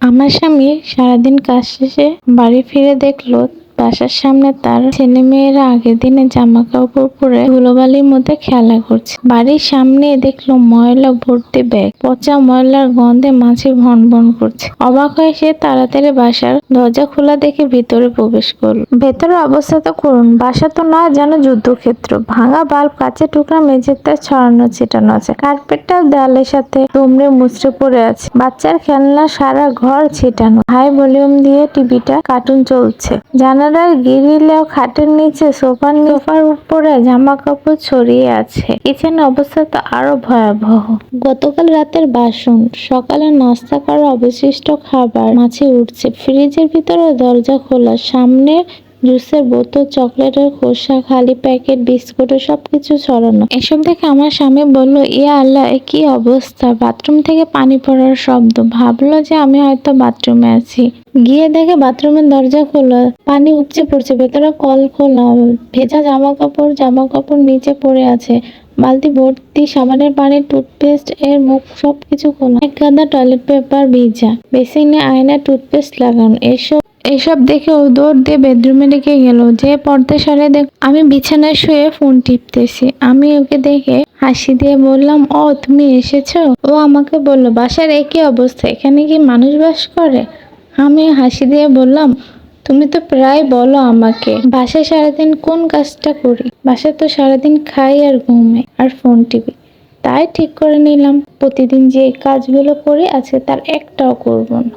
আমার স্বামী সারাদিন কাজ শেষে বাড়ি ফিরে দেখলো বাসার সামনে তার ছেলে মেয়েরা আগের দিনে জামা কাপড় পরে ধুলোবালির মধ্যে খেলা করছে। বাড়ির সামনে দেখলো ময়লা ভর্তি ব্যাগ, পচা ময়লার গন্ধে মাছি ভন ভন করছে। অবাক হয়ে সে তাড়াতাড়ি বাসার দরজা খোলা দেখে ভিতরে প্রবেশ করলো। ভেতরের অবস্থা তো করুন, বাসা তো না যেন যুদ্ধক্ষেত্র। ভাঙা বাল্ব, কাঁচের টুকরা মেঝেতে ছড়ানো ছিটানো আছে, কার্পেটটা দেয়ালের সাথে দুমড়ে মুচড়ে পড়ে আছে, বাচ্চার খেলনা সারা ঘর ছিটানো। হাই ভলিউম দিয়ে টিভিটা কার্টুন চলছে। জানালার গ্রিলে, খাটের নিচে, সোফার উপরে জামা কাপড় ছড়িয়ে আছে। কিচেনের অবস্থা তো আরো ভয়াবহ। গতকাল রাতের বাসন, সকালে নাস্তা করার অবশিষ্ট খাবার, মাছি উঠছে। ফ্রিজের ভিতরে দরজা খোলা, সামনে জুসের বোতল, চকলেটের খোসা, খালি প্যাকেট, বিস্কুট সবকিছু ছড়ানো। এসব দেখে আমার স্বামী বলল, ইয়া আল্লাহ, এ কি অবস্থা! বাথরুম থেকে পানি পড়ার শব্দ। ভাবলো যে আমি হয়তো বাথরুমে আছি। গিয়ে দেখে বাথরুমের দরজা খোলা, পানি উপচে পড়ছে, ভেতরে কল খোলা, ভেজা জামা কাপড় নিচে পড়ে আছে, বালতি ভর্তি সাবানের পানি, টুথপেস্ট এর মুখ সবকিছু খোলা, এক গাদা টয়লেট পেপার ভিজা, বেসিনে আয়না, টুথপেস্ট লাগানো। এসব দেখে ও দৌড় দিয়ে বেডরুমে রেখে গেল। যে পর্দা সরে দেখ আমি বিছানায় শুয়ে ফোন টিপতেছি। আমি ওকে দেখে হাসি দিয়ে বললাম, ও তুমি এসেছো? ও আমাকে বলল, বাসার একই অবস্থা, এখানে কি মানুষ বাস করে? আমি হাসি দিয়ে বললাম, তুমি তো প্রায় বলো আমাকে বাসায় সারাদিন কোন কাজটা করি। বাসায় তো সারাদিন খাই আর ঘুমাই আর ফোন টিপি। তাই ঠিক করে নিলাম প্রতিদিন যে কাজগুলো করি আজকে তার একটাও করব না।